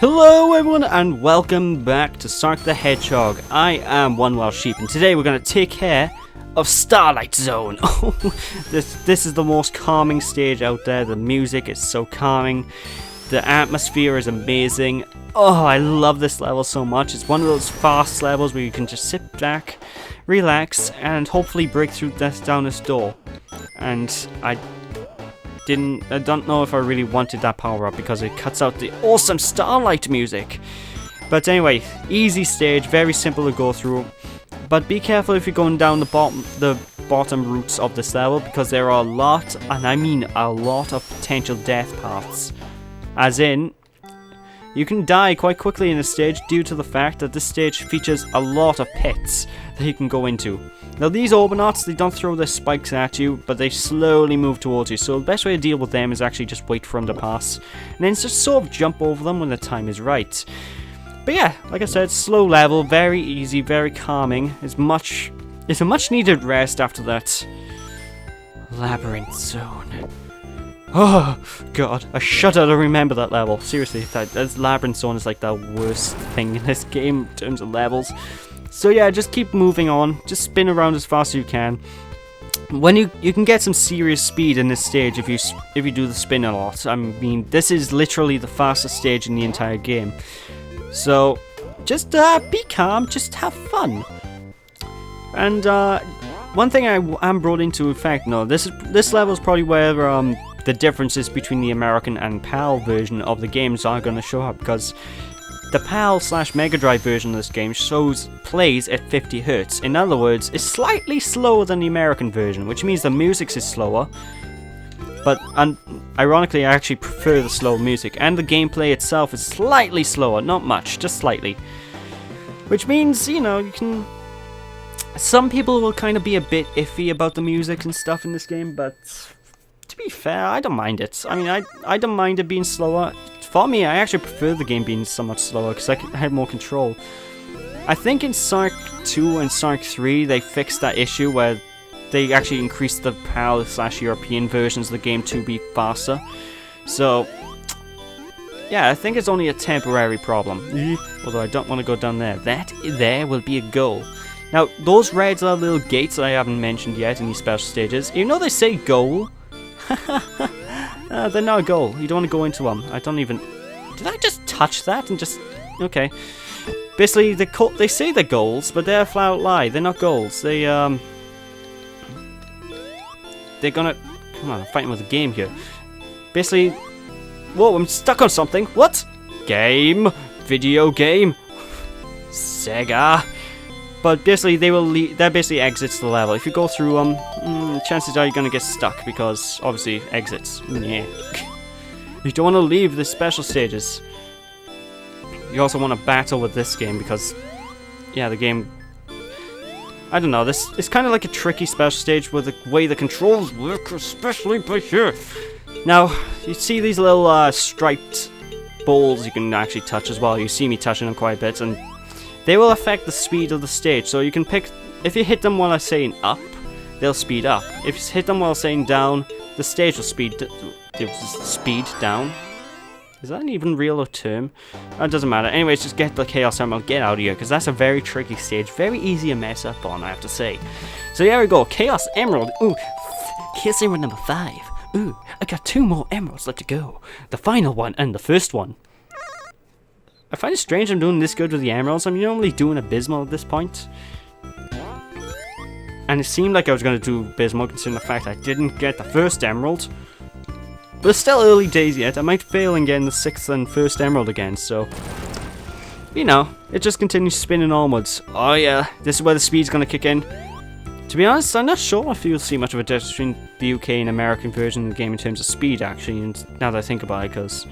Hello everyone and welcome back to Sonic the Hedgehog. I am One Wild Sheep and today we're going to take care of Starlight Zone. This is the most calming stage out there. The music is so calming. The atmosphere is amazing. Oh, I love this level so much. It's one of those fast levels where you can just sit back, relax, and hopefully break through down this door. And I don't know if I really wanted that power up because it cuts out the awesome Starlight music. But anyway, easy stage, very simple to go through. But be careful if you're going down the bottom routes of this level because there are a lot, and I mean a lot, of potential death paths. As in, you can die quite quickly in this stage due to the fact that this stage features a lot of pits that you can go into. Now these Orbinauts, they don't throw their spikes at you, but they slowly move towards you, so the best way to deal with them is actually just wait for them to pass, and then just sort of jump over them when the time is right. But yeah, like I said, slow level, very easy, very calming. It's a much needed rest after that labyrinth zone. Oh god, I shudder to remember that level. Seriously, that labyrinth zone is like the worst thing in this game in terms of levels. So yeah, just keep moving on. Just spin around as fast as you can. When you can get some serious speed in this stage if you do the spin a lot. I mean, this is literally the fastest stage in the entire game. So just be calm, just have fun. And one thing I am brought into effect. No, this level is probably where the differences between the American and PAL version of the games are going to show up, because the PAL/Mega Drive version of this game plays at 50 Hz. In other words, it's slightly slower than the American version, which means the music is slower. But ironically, I actually prefer the slow music, and the gameplay itself is slightly slower, not much, just slightly. Which means, you know, you can... Some people will kind of be a bit iffy about the music and stuff in this game, but to be fair, I don't mind it. I mean, I don't mind it being slower. For me, I actually prefer the game being so much slower because I have more control. I think in Sonic 2 and Sonic 3 they fixed that issue where they actually increased the PAL/European versions of the game to be faster. So, yeah, I think it's only a temporary problem. Although I don't want to go down there. That there will be a goal. Now, those reds are little gates that I haven't mentioned yet in these special stages. Even though they say goal, they're not a goal. You don't want to go into them. I don't even... Did I just touch that and just... Okay. Basically, they say they're goals, but they're a flat out lie. They're not goals. They're gonna... Come on, I'm fighting with a game here. Basically... Whoa, I'm stuck on something. What? Game? Video game? SEGA? But basically, that basically exits the level. If you go through them, chances are you're going to get stuck because, obviously, exits. Yeah. You don't want to leave the special stages. You also want to battle with this game because, yeah, the game... I don't know, this is kind of like a tricky special stage with the way the controls work, especially by here. Now, you see these little striped balls you can actually touch as well. You see me touching them quite a bit, and they will affect the speed of the stage. So you can pick, if you hit them while I'm saying up, they'll speed up. If you hit them while saying down, the stage will speed down. Is that an even real term? It doesn't matter. Anyways, just get the Chaos Emerald, get out of here, because that's a very tricky stage. Very easy to mess up on, I have to say. So here we go, Chaos Emerald. Ooh, Chaos Emerald number 5. Ooh, I got 2 more emeralds left to go. The final one and the first one. I find it strange I'm doing this good with the emeralds. I'm normally doing abysmal at this point. And it seemed like I was going to do abysmal considering the fact I didn't get the first emerald. But it's still early days yet. I might fail in getting the 6th and 1st emerald again, so... You know, it just continues spinning onwards. Oh yeah, this is where the speed's going to kick in. To be honest, I'm not sure if you'll see much of a difference between the UK and American version of the game in terms of speed, actually, and now that I think about it, because...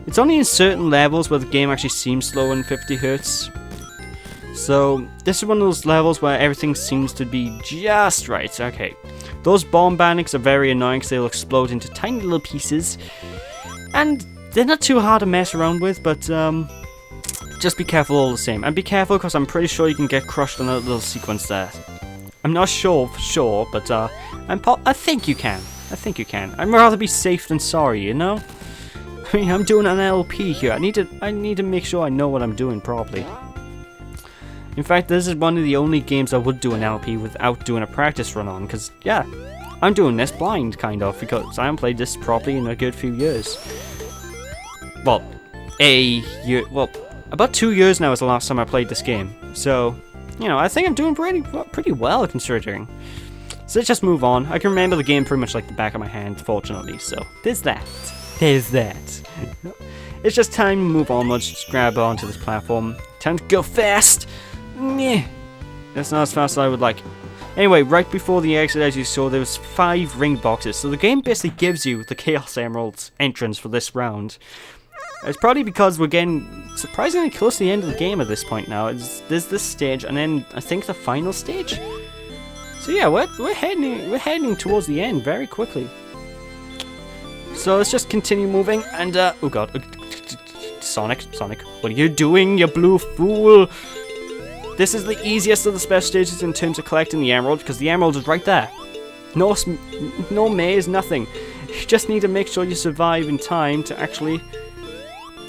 It's only in certain levels where the game actually seems slower than 50 Hz. So, this is one of those levels where everything seems to be just right. Okay, those bomb bandits are very annoying because they'll explode into tiny little pieces. And they're not too hard to mess around with, but just be careful all the same. And be careful because I'm pretty sure you can get crushed on that little sequence there. I'm not sure for sure, but I think you can. I think you can. I'd rather be safe than sorry, you know? mean, I'm doing an LP here. I need to make sure I know what I'm doing properly. In fact, this is one of the only games I would do an LP without doing a practice run on, because, yeah, I'm doing this blind, kind of, because I haven't played this properly in a good few years. Well, about 2 years now is the last time I played this game, so, you know, I think I'm doing pretty well, considering. So let's just move on. I can remember the game pretty much like the back of my hand, fortunately, so there's that. There's that. It's just time to move on. Let's just grab onto this platform. Time to go fast! Nyeh. That's not as fast as I would like. Anyway, right before the exit, as you saw, there was 5 ring boxes. So the game basically gives you the Chaos Emeralds entrance for this round. It's probably because we're getting surprisingly close to the end of the game at this point now. There's this stage, and then I think the final stage. So yeah, we're heading towards the end very quickly. So let's just continue moving, and oh god, Sonic, what are you doing, you blue fool? This is the easiest of the special stages in terms of collecting the emerald, because the emerald is right there. No maze, nothing. You just need to make sure you survive in time to actually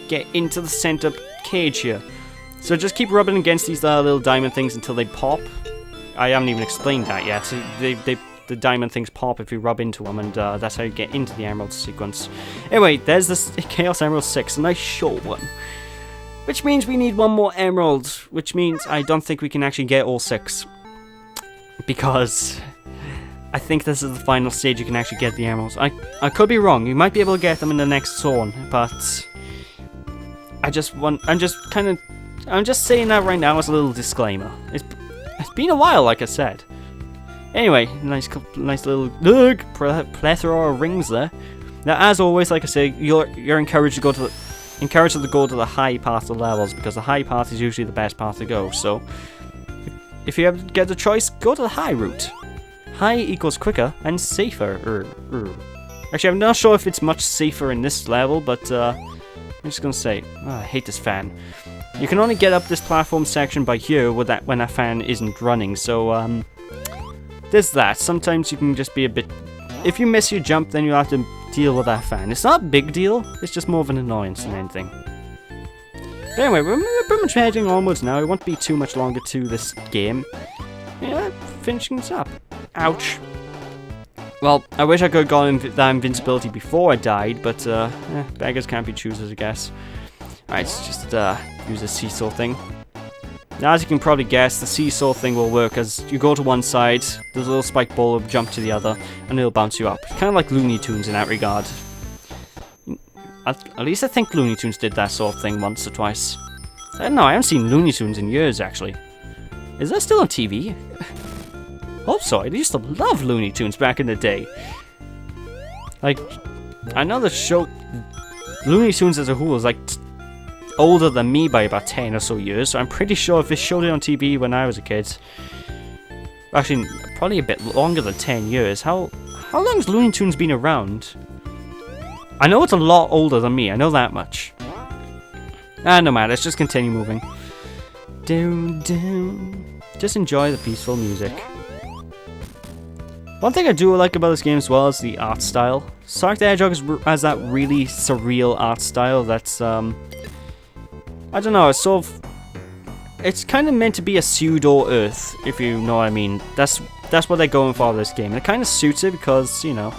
get into the center cage here. So just keep rubbing against these little diamond things until they pop. I haven't even explained that yet. So the diamond things pop if you rub into them, and that's how you get into the emerald sequence. Anyway, there's this Chaos Emerald 6, a nice short one. Which means we need one more emerald, which means I don't think we can actually get all 6. Because I think this is the final stage you can actually get the emeralds. I could be wrong, you might be able to get them in the next zone, but I'm just saying that right now as a little disclaimer. It's been a while, like I said. Anyway, nice little plethora of rings there. Now, as always, like I say, you're encouraged to go to the high part of the levels, because the high part is usually the best part to go. So, if you ever get the choice, go to the high route. High equals quicker and safer. Actually, I'm not sure if it's much safer in this level, but I'm just gonna say, I hate this fan. You can only get up this platform section by here when that fan isn't running. So, there's that. Sometimes you can just be a bit. If you miss your jump, then you have to deal with that fan. It's not a big deal, it's just more of an annoyance than anything. But anyway, we're pretty much heading onwards now. It won't be too much longer to this game. Yeah, finishing this up. Ouch. Well, I wish I could have gotten that invincibility before I died, but beggars can't be choosers, I guess. Alright, let's just use the seesaw thing. Now, as you can probably guess, the seesaw thing will work as you go to one side, there's a little spike ball will jump to the other, and it'll bounce you up. Kind of like Looney Tunes in that regard. At least I think Looney Tunes did that sort of thing once or twice. I don't know, I haven't seen Looney Tunes in years, actually. Is that still on TV? Hope so, I used to love Looney Tunes back in the day. Like, I know the show... Looney Tunes as a whole is like... older than me by about 10 or so years, so I'm pretty sure if they showed it on TV when I was a kid, actually probably a bit longer than 10 years. How long has Looney Tunes been around? I know it's a lot older than me, I know that much. No matter, let's just continue moving. Just enjoy the peaceful music. One thing I do like about this game as well is the art style. Sonic the Hedgehog has that really surreal art style that's I don't know, it's kind of meant to be a pseudo-Earth, if you know what I mean. That's what they're going for this game. And it kind of suits it because, you know,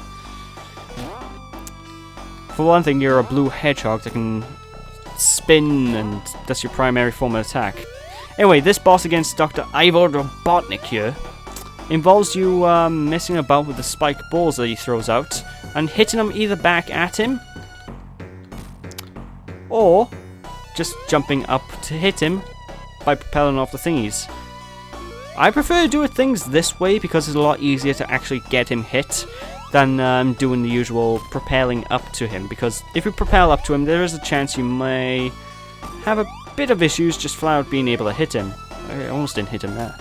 for one thing, you're a blue hedgehog that can spin, and that's your primary form of attack. Anyway, this boss against Dr. Ivor Robotnik here involves you messing about with the spike balls that he throws out and hitting them either back at him or just jumping up to hit him by propelling off the thingies. I prefer to do things this way because it's a lot easier to actually get him hit than doing the usual propelling up to him, because if you propel up to him, there is a chance you may have a bit of issues just flat out being able to hit him. I almost didn't hit him there.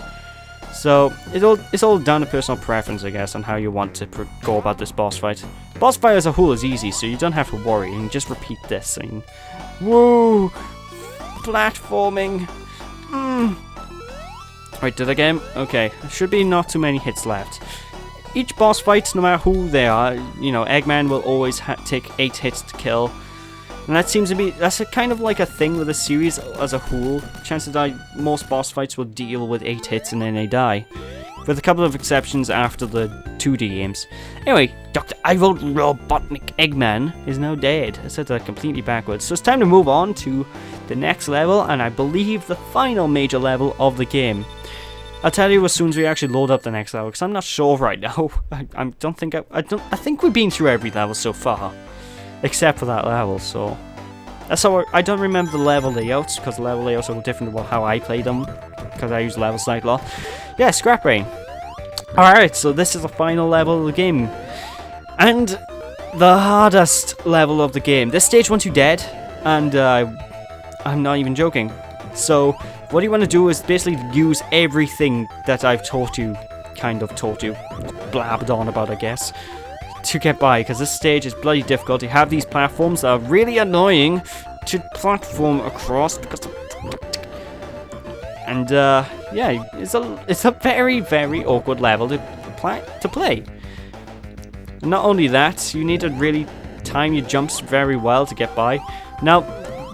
So it's all down to personal preference, I guess, on how you want to go about this boss fight. Boss fight as a whole is easy, so you don't have to worry. You can just repeat this. I mean, whoa, platforming. Right, did I get him? Okay, there should be not too many hits left. Each boss fight, no matter who they are, you know, Eggman will always take 8 hits to kill. And that seems to be, that's a kind of like a thing with the series as a whole. Chances are most boss fights will deal with 8 hits and then they die. With a couple of exceptions after the 2D games. Anyway, Dr. Evil Robotnik Eggman is now dead. I said that completely backwards. So it's time to move on to the next level, and I believe the final major level of the game. I'll tell you as soon as we actually load up the next level, because I'm not sure right now. I think we've been through every level so far, except for that level. So that's how I don't remember the level layouts, because the level layouts are different than how I play them, because I use level select a lot. Yeah, Scrap Brain. Alright, so this is the final level of the game. And the hardest level of the game. This stage once you're dead, and I'm not even joking. So, what you want to do is basically use everything that I've taught you, blabbed on about, I guess, to get by, because this stage is bloody difficult. You have these platforms that are really annoying to platform across, because and yeah, it's a very, very awkward level to play. And not only that, you need to really time your jumps very well to get by. Now,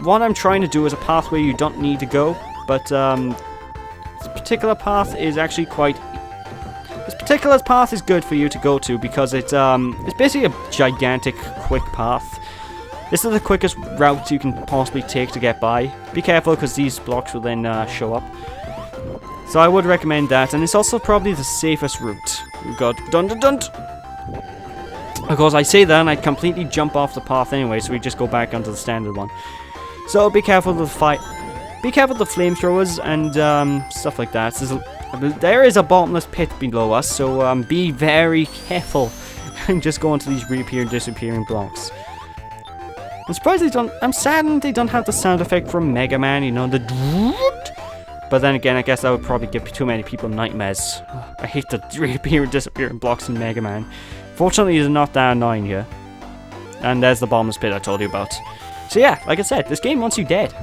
what I'm trying to do is a path where you don't need to go, but this particular path is actually this particular path is good for you to go to, because it's basically a gigantic quick path. This is the quickest route you can possibly take to get by. Be careful, because these blocks will then show up. So I would recommend that, and it's also probably the safest route. We've got dun dun dun. Of course, I say that and I completely jump off the path anyway, so we just go back onto the standard one. So be careful with the fight. Be careful with the flamethrowers and stuff like that. There is a bottomless pit below us, so be very careful and just go into these reappearing, disappearing blocks. I'm surprised I'm saddened they don't have the sound effect from Mega Man, you know, the. But then again, I guess that would probably give too many people nightmares. I hate the reappearing, disappearing blocks in Mega Man. Fortunately, they're not that annoying here. And there's the bottomless pit I told you about. So yeah, like I said, this game wants you dead.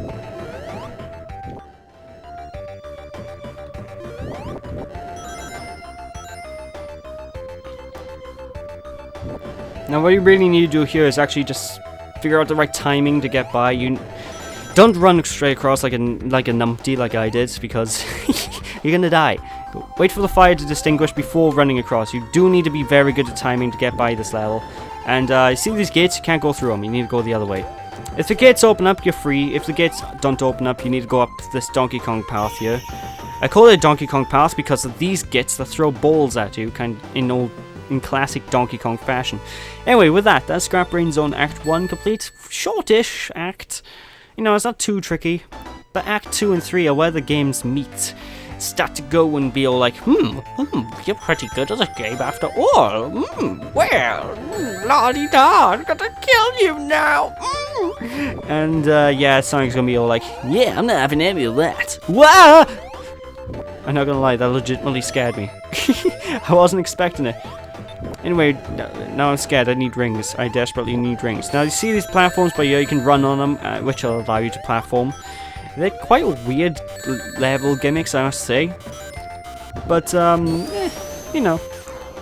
Now what you really need to do here is actually just figure out the right timing to get by. You don't run straight across like a numpty like I did, because you're gonna die. Wait for the fire to distinguish before running across. You do need to be very good at timing to get by this level. And you see these gates, you can't go through them, you need to go the other way. If the gates open up, you're free. If the gates don't open up, you need to go up this Donkey Kong path here. I call it a Donkey Kong path because of these gates that throw balls at you, kind of in classic Donkey Kong fashion. Anyway, with that, that's Scrap Brain Zone Act 1 complete. Shortish act. You know, it's not too tricky. But Act 2 and 3 are where the games meet. Start to go and be all like, you're pretty good at the game after all. La-di-da, I'm gonna kill you now. And, yeah, Sonic's gonna be all like, yeah, I'm not having any of that. Wah! I'm not gonna lie, that legitimately scared me. I wasn't expecting it. Anyway, now I'm scared. I need rings. I desperately need rings. Now, you see these platforms by here, you can run on them, which will allow you to platform. They're quite weird level gimmicks, I must say. But, you know.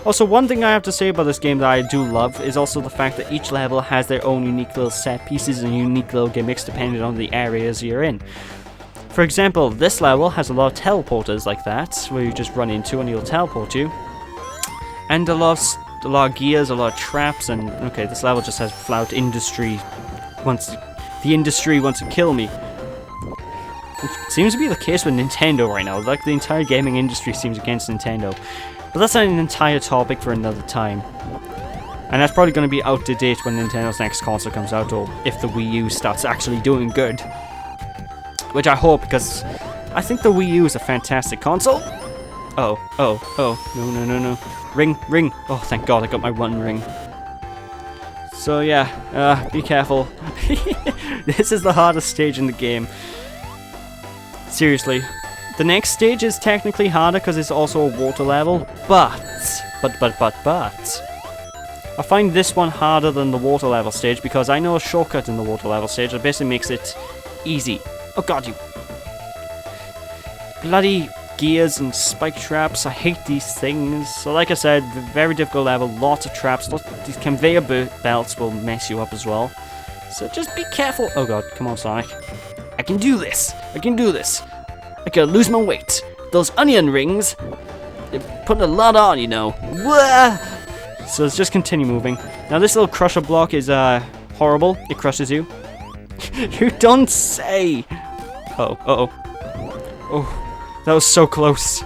Also, one thing I have to say about this game that I do love is also the fact that each level has their own unique little set pieces and unique little gimmicks depending on the areas you're in. For example, this level has a lot of teleporters like that, where you just run into and he'll teleport you. And a lot of gears, a lot of traps, and okay, this level just has flout industry. The industry wants to kill me. It seems to be the case with Nintendo right now. Like, the entire gaming industry seems against Nintendo. But that's an entire topic for another time. And that's probably going to be out of date when Nintendo's next console comes out, or if the Wii U starts actually doing good. Which I hope, because I think the Wii U is a fantastic console. Oh, no. Ring. Oh, thank God, I got my one ring. So yeah, be careful. This is the hardest stage in the game. Seriously. The next stage is technically harder because it's also a water level, but. I find this one harder than the water level stage because I know a shortcut in the water level stage that basically makes it easy. Oh God, you bloody gears and spike traps. I hate these things. So like I said, very difficult level, lots of traps, these conveyor belts will mess you up as well. So just be careful. Oh god, come on, Sonic. I can do this. I can do this. I gotta lose my weight. Those onion rings, they're putting a lot on, you know. Wah! So let's just continue moving. Now this little crusher block is horrible. It crushes you. You don't say. Uh-oh, uh-oh. Oh, that was so close.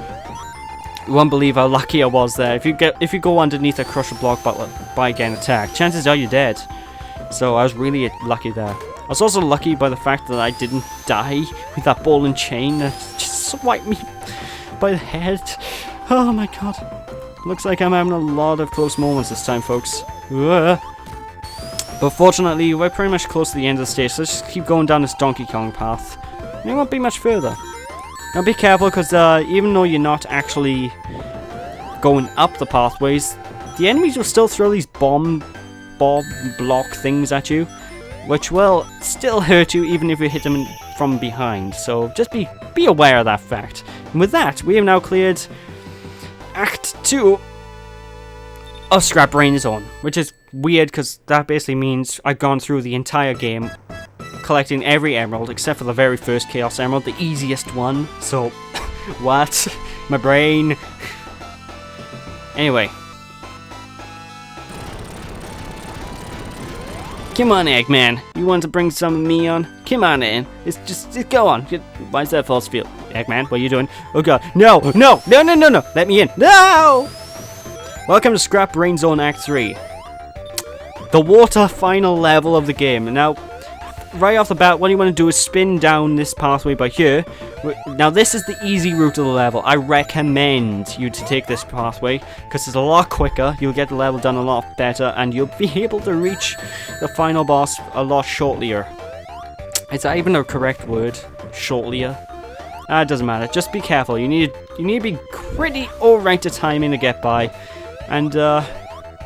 You won't believe how lucky I was there. If you go underneath a crusher block by getting attacked, chances are you're dead. So I was really lucky there. I was also lucky by the fact that I didn't die with that ball and chain that just swiped me by the head. Oh my god. Looks like I'm having a lot of close moments this time, folks. But fortunately, we're pretty much close to the end of the stage, so let's just keep going down this Donkey Kong path. And it won't be much further. Now be careful, because even though you're not actually going up the pathways, the enemies will still throw these bomb block things at you, which will still hurt you even if you hit them from behind. So just be aware of that fact. And with that, we have now cleared Act 2 of Scrap Brain Zone, which is weird because that basically means I've gone through the entire game collecting every emerald except for the very first Chaos Emerald, the easiest one. So, what? My brain. Anyway. Come on, Eggman. You want to bring some of me on? Come on in. Just go on. Why is that false field? Eggman, what are you doing? Oh god. No, no, no, no, no, no. Let me in. No! Welcome to Scrap Brain Zone Act 3. The water final level of the game. Now, right off the bat, what you want to do is spin down this pathway by here. Now, this is the easy route of the level. I recommend you to take this pathway because it's a lot quicker. You'll get the level done a lot better, and you'll be able to reach the final boss a lot shortlier. Is that even a correct word? Shortlier? It doesn't matter. Just be careful. You need to be pretty alright at timing to get by. And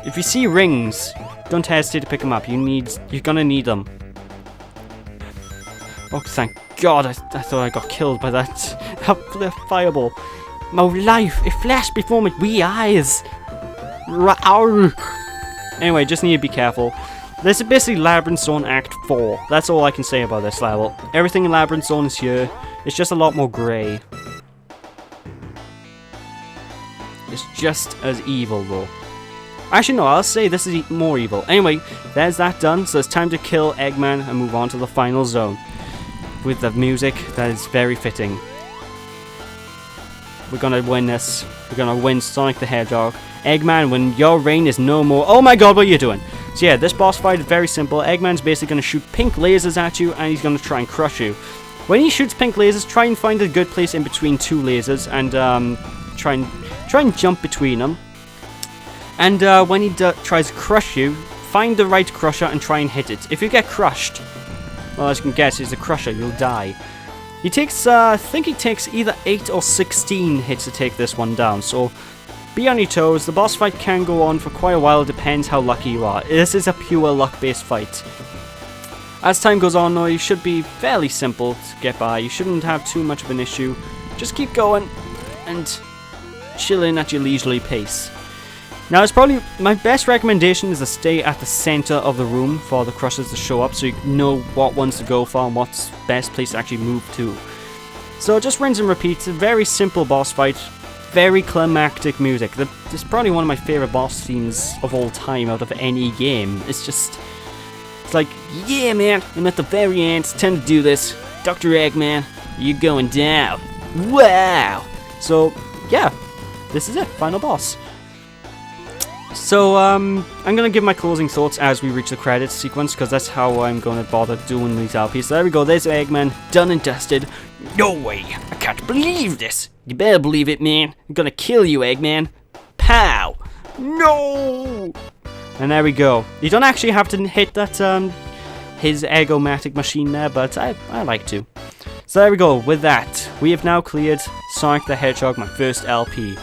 if you see rings, don't hesitate to pick them up. You're gonna need them. Oh, thank God! I thought I got killed by that fireball. My life, it flashed before my wee eyes. Anyway, just need to be careful. This is basically Labyrinth Zone Act 4. That's all I can say about this level. Everything in Labyrinth Zone is here. It's just a lot more grey. It's just as evil, though. Actually, no, I'll say this is more evil. Anyway, there's that done, so it's time to kill Eggman and move on to the final zone. With the music that is very fitting. We're gonna win this. We're gonna win Sonic the Hedgehog. Eggman, when your reign is no more. Oh my god, what are you doing? So yeah, this boss fight is very simple. Eggman's basically gonna shoot pink lasers at you, and he's gonna try and crush you. When he shoots pink lasers, try and find a good place in between two lasers, and try and jump between them. And when he tries to crush you, find the right crusher and try and hit it. If you get crushed, well, as you can guess, he's a crusher, you'll die. He takes, I think he takes either 8 or 16 hits to take this one down, so be on your toes. The boss fight can go on for quite a while, it depends how lucky you are. This is a pure luck-based fight. As time goes on, though, you should be fairly simple to get by. You shouldn't have too much of an issue. Just keep going and chill in at your leisurely pace. Now, it's probably my best recommendation is to stay at the center of the room for the crushers to show up, so you know what ones to go for and what's best place to actually move to. So just rinse and repeat. It's a very simple boss fight, very climactic music. It's probably one of my favorite boss themes of all time out of any game. It's like, yeah, man, I'm at the very end. It's time to do this. Dr. Eggman, you're going down. Wow. So yeah, this is it. Final boss. So, I'm going to give my closing thoughts as we reach the credits sequence, because that's how I'm going to bother doing these LPs. So there we go, there's Eggman, done and dusted. No way, I can't believe this. You better believe it, man. I'm going to kill you, Eggman. Pow! No! And there we go. You don't actually have to hit that, his Eggomatic machine there, but I like to. So there we go, with that, we have now cleared Sonic the Hedgehog, my first LP.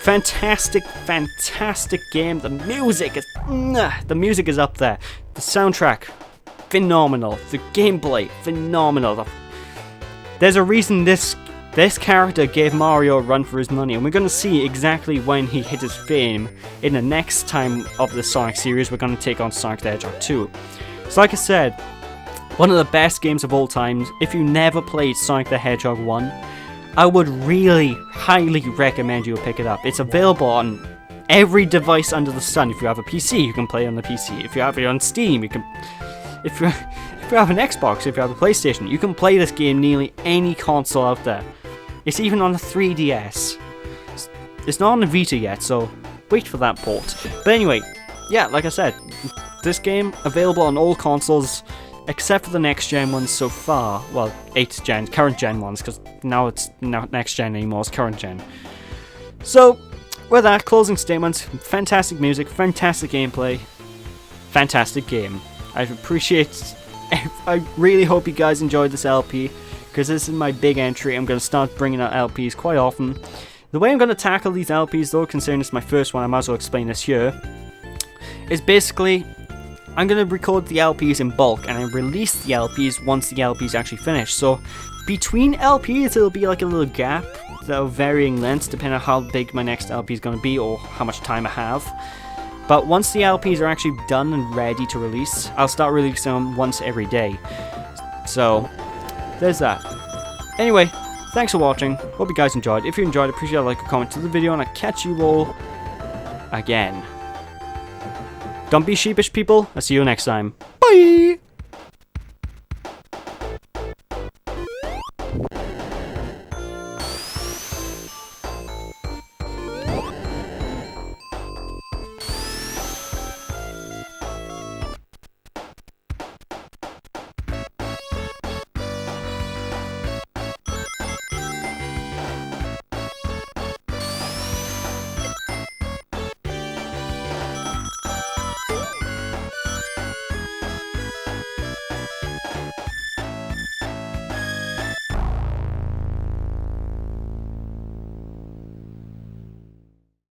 Fantastic, fantastic game. The music is up there. The soundtrack, phenomenal. The gameplay, phenomenal. There's a reason this character gave Mario a run for his money, and we're going to see exactly when he hit his fame in the next time of the Sonic series. We're going to take on Sonic the Hedgehog 2. So like I said, one of the best games of all time. If you never played Sonic the Hedgehog 1, I would really highly recommend you pick it up. It's available on every device under the sun. If you have a PC, you can play on the PC. If you have it on Steam, you can... If you have an Xbox, if you have a PlayStation, you can play this game nearly any console out there. It's even on the 3DS. It's not on the Vita yet, so wait for that port. But anyway, yeah, like I said, this game available on all consoles except for the next gen ones so far. Well, 8th gen, current gen ones, because now it's not next gen anymore, it's current gen. So, with that, closing statements, fantastic music, fantastic gameplay, fantastic game. I really hope you guys enjoyed this LP, because this is my big entry. I'm going to start bringing out LPs quite often. The way I'm going to tackle these LPs though, considering it's my first one, I might as well explain this here, is basically, I'm going to record the LPs in bulk, and I release the LPs once the LPs actually finish. So, between LPs, it'll be like a little gap, of varying lengths, depending on how big my next LP is going to be, or how much time I have. But once the LPs are actually done and ready to release, I'll start releasing them once every day. So, there's that. Anyway, thanks for watching. Hope you guys enjoyed. If you enjoyed, appreciate a like or comment to the video, and I'll catch you all again. Don't be sheepish, people. I'll see you next time. Bye!